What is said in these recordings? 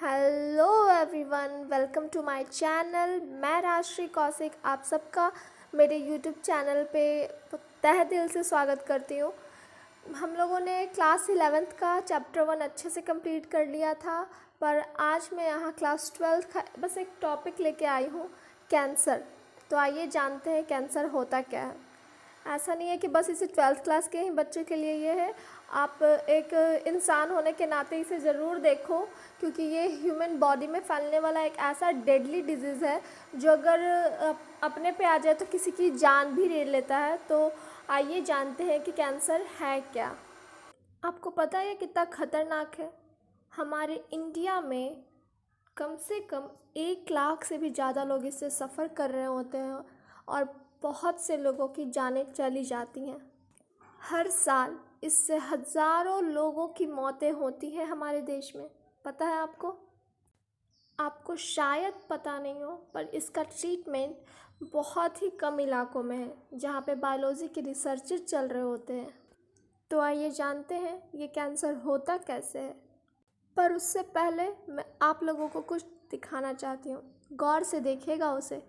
Hello everyone, welcome to my channel. मैं राजश्री कौशिक आप सबका मेरे यूट्यूब चैनल पे तहे दिल से स्वागत करती हूँ। हम लोगों ने क्लास 11th का चैप्टर 1 अच्छे से कंप्लीट कर लिया था, पर आज मैं यहाँ क्लास 12th का बस एक टॉपिक लेके आई हूँ, कैंसर। तो आइए जानते हैं कैंसर होता क्या है। ऐसा नहीं है कि बस इसे 12th क्लास के ही बच्चे के लिए ये है। आप एक इंसान होने के नाते इसे ज़रूर देखो, क्योंकि ये ह्यूमन बॉडी में फैलने वाला एक ऐसा डेडली डिजीज़ है जो अगर अपने पे आ जाए तो किसी की जान भी ले लेता है। तो आइए जानते हैं कि कैंसर है क्या। आपको पता है ये कितना ख़तरनाक है? हमारे इंडिया में कम से कम 1 लाख से भी ज़्यादा लोग इससे सफ़र कर रहे होते हैं और बहुत से लोगों की जानें चली जाती हैं। हर साल इससे हज़ारों लोगों की मौतें होती हैं हमारे देश में। पता है आपको? आपको शायद पता नहीं हो, पर इसका ट्रीटमेंट बहुत ही कम इलाकों में है जहाँ पे बायोलॉजी के रिसर्चेज चल रहे होते हैं। तो आइए जानते हैं ये कैंसर होता कैसे है। पर उससे पहले मैं आप लोगों को कुछ दिखाना चाहती हूँ, गौर से देखिएगा उसे।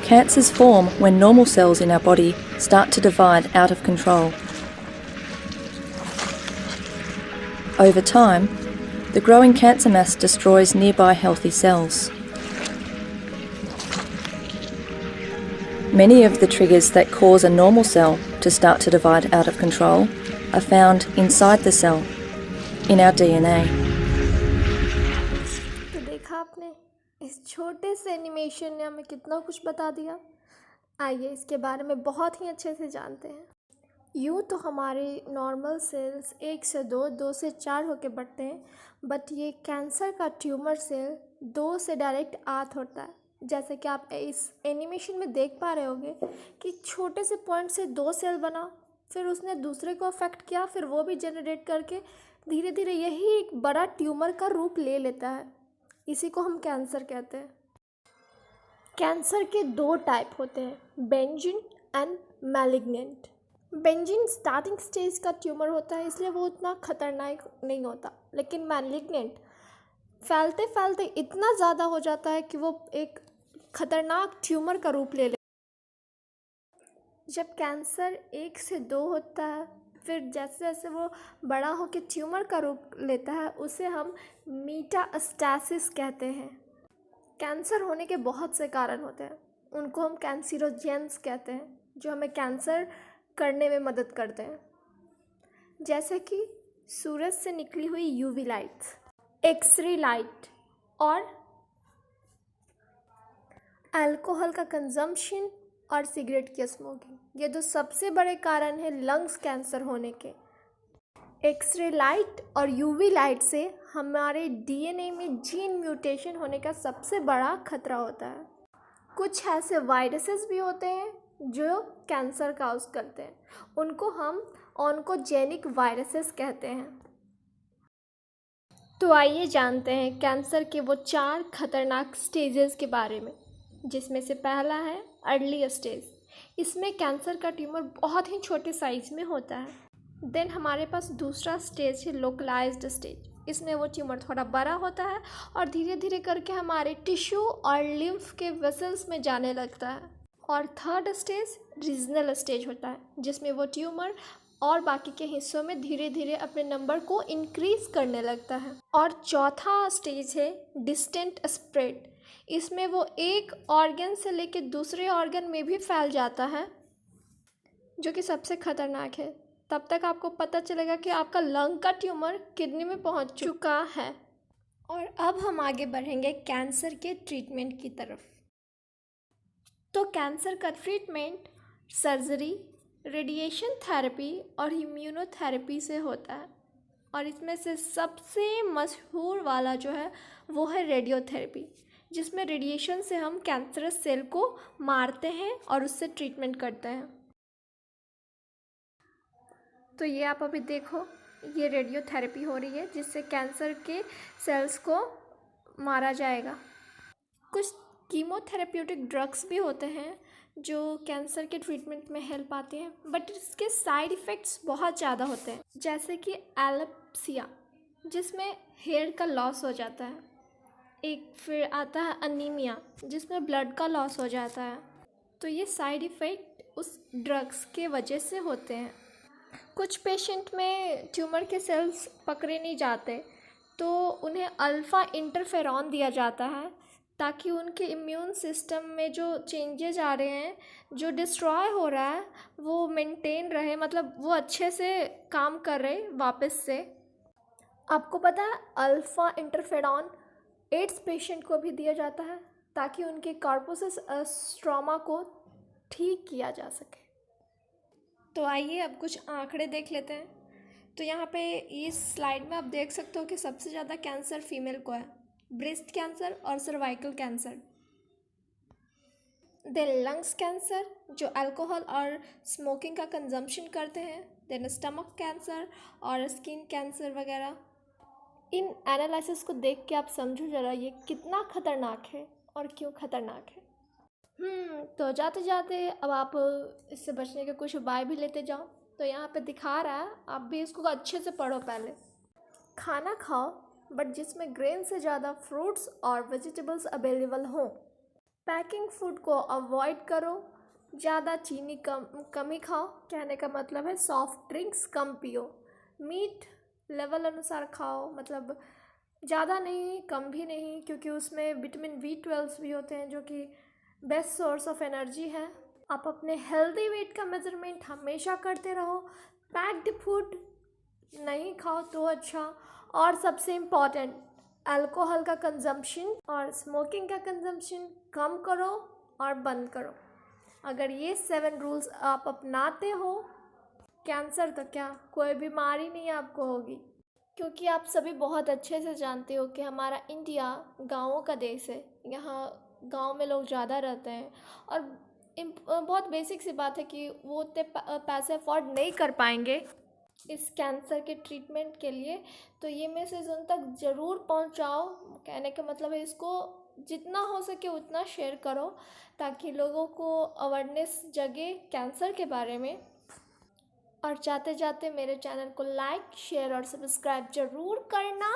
Cancers form when normal cells in our body start to divide out of control. Over time, the growing cancer mass destroys nearby healthy cells. Many of the triggers that cause a normal cell to start to divide out of control are found inside the cell, in our DNA. तो देखा आपने, इस छोटे से animation ने हमें कितना कुछ बता दिया। आइए इसके बारे में बहुत ही अच्छे से जानते हैं। यूँ तो हमारे नॉर्मल सेल्स 1 से 2, 2 से 4 होके बढ़ते हैं, बट ये कैंसर का ट्यूमर सेल 2 से डायरेक्ट 8 होता है। जैसे कि आप इस एनिमेशन में देख पा रहे होंगे कि छोटे से पॉइंट से 2 सेल बना, फिर उसने दूसरे को अफेक्ट किया, फिर वो भी जनरेट करके धीरे धीरे यही एक बड़ा ट्यूमर का रूप ले लेता है। इसी को हम कैंसर कहते हैं। कैंसर के 2 टाइप होते हैं, benign and malignant. Benign starting stage का ट्यूमर होता है, इसलिए वो उतना खतरनाक नहीं होता, लेकिन मैलिग्नेंट फैलते फैलते इतना ज़्यादा हो जाता है कि वो एक खतरनाक ट्यूमर का रूप ले ले। जब कैंसर 1 से 2 होता है, फिर जैसे जैसे वो बड़ा होकर ट्यूमर का रूप लेता है, उसे हम मेटास्टेसिस कहते हैं। कैंसर होने के बहुत से कारण होते हैं, उनको हम कैंसरोजेंस कहते हैं, जो हमें कैंसर करने में मदद करते हैं। जैसे कि सूरज से निकली हुई यूवी लाइट्स, एक्सरे लाइट और अल्कोहल का कंजम्पशन और सिगरेट की स्मोकिंग, ये 2 सबसे बड़े कारण हैं लंग्स कैंसर होने के। एक्सरे लाइट और यूवी लाइट से हमारे डीएनए में जीन म्यूटेशन होने का सबसे बड़ा खतरा होता है। कुछ ऐसे वायरसेस भी होते हैं जो कैंसर काउज करते हैं, उनको हम ऑन्कोजेनिक वायरसेस कहते हैं। तो आइए जानते हैं कैंसर के वो 4 खतरनाक स्टेजेस के बारे में, जिसमें से पहला है अर्ली स्टेज। इसमें कैंसर का ट्यूमर बहुत ही छोटे साइज में होता है। देन हमारे पास दूसरा स्टेज है लोकलाइज्ड स्टेज। इसमें वो ट्यूमर थोड़ा बड़ा होता है और धीरे धीरे करके हमारे टिश्यू और लिम्फ के वेसल्स में जाने लगता है। और थर्ड स्टेज रीजनल स्टेज होता है, जिसमें वो ट्यूमर और बाकी के हिस्सों में धीरे धीरे अपने नंबर को इंक्रीज करने लगता है। और चौथा स्टेज है डिस्टेंट स्प्रेड। इसमें वो एक ऑर्गन से लेकर दूसरे ऑर्गन में भी फैल जाता है, जो कि सबसे खतरनाक है। तब तक आपको पता चलेगा कि आपका लंग का ट्यूमर किडनी में पहुंच चुका है। और अब हम आगे बढ़ेंगे कैंसर के ट्रीटमेंट की तरफ। तो कैंसर का ट्रीटमेंट सर्जरी, रेडिएशन थेरेपी और इम्यूनोथेरेपी से होता है। और इसमें से सबसे मशहूर वाला जो है वो है रेडियोथेरेपी, जिसमें रेडिएशन से हम कैंसरस सेल को मारते हैं और उससे ट्रीटमेंट करते हैं। तो ये आप अभी देखो, ये रेडियोथेरेपी हो रही है, जिससे कैंसर के सेल्स को मारा जाएगा। कुछ कीमोथेरेप्यूटिक ड्रग्स भी होते हैं जो कैंसर के ट्रीटमेंट में हेल्प आते हैं, बट इसके साइड इफ़ेक्ट्स बहुत ज़्यादा होते हैं, जैसे कि एलोपेसिया जिसमें हेयर का लॉस हो जाता है, एक फिर आता है अनीमिया जिसमें ब्लड का लॉस हो जाता है। तो ये साइड इफ़ेक्ट उस ड्रग्स के वजह से होते हैं। कुछ पेशेंट में ट्यूमर के सेल्स पकड़े नहीं जाते तो उन्हें अल्फ़ा इंटरफेरॉन दिया जाता है ताकि उनके इम्यून सिस्टम में जो चेंजेज आ रहे हैं, जो डिस्ट्रॉय हो रहा है, वो मेंटेन रहे, मतलब वो अच्छे से काम कर रहे वापस से। आपको पता है अल्फ़ा इंटरफेरॉन एड्स पेशेंट को भी दिया जाता है ताकि उनके कार्पोसिस स्ट्रोमा को ठीक किया जा सके। तो आइए अब कुछ आंकड़े देख लेते हैं। तो यहाँ पे इस स्लाइड में आप देख सकते हो कि सबसे ज़्यादा कैंसर फीमेल को है, ब्रेस्ट कैंसर और cervical cancer. Then lungs cancer जो अल्कोहल और स्मोकिंग का कंजम्पशन करते हैं। देन स्टमक कैंसर और स्किन कैंसर वगैरह। इन एनालिसिस को देख के आप समझो ज़रा ये कितना ख़तरनाक है और क्यों ख़तरनाक है। तो जाते जाते अब आप इससे बचने के कुछ उपाय भी लेते जाओ। तो यहाँ पे दिखा रहा है, आप भी इसको अच्छे से पढ़ो। पहले खाना खाओ बट जिसमें ग्रेन से ज़्यादा फ्रूट्स और वेजिटेबल्स अवेलेबल हों। पैकिंग फूड को अवॉइड करो, ज़्यादा चीनी कम ही खाओ। कहने का मतलब है सॉफ्ट ड्रिंक्स कम पियो। मीट लेवल अनुसार खाओ, मतलब ज़्यादा नहीं कम भी नहीं, क्योंकि उसमें विटामिन B12 भी होते हैं जो कि बेस्ट सोर्स ऑफ एनर्जी है। आप अपने हेल्दी वेट का मेजरमेंट हमेशा करते रहो। पैक्ड फूड नहीं खाओ तो अच्छा। और सबसे इम्पॉर्टेंट, अल्कोहल का कंजम्पशन और स्मोकिंग का कंजम्पशन कम करो और बंद करो। अगर ये 7 रूल्स आप अपनाते हो, कैंसर तो क्या कोई बीमारी नहीं आपको होगी। क्योंकि आप सभी बहुत अच्छे से जानते हो कि हमारा इंडिया गाँवों का देश है। यहाँ गांव में लोग ज़्यादा रहते हैं और बहुत बेसिक सी बात है कि वो उतने पैसे अफोर्ड नहीं कर पाएंगे इस कैंसर के ट्रीटमेंट के लिए। तो ये मैसेज उन तक ज़रूर पहुंचाओ। कहने का मतलब है इसको जितना हो सके उतना शेयर करो ताकि लोगों को अवेयरनेस जगे कैंसर के बारे में। और जाते जाते मेरे चैनल को लाइक, शेयर और सब्सक्राइब ज़रूर करना।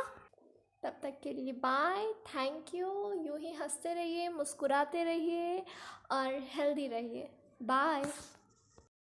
तब तक के लिए बाय, थैंक यू। यूँ ही हंसते रहिए, मुस्कुराते रहिए और हेल्दी रहिए। बाय।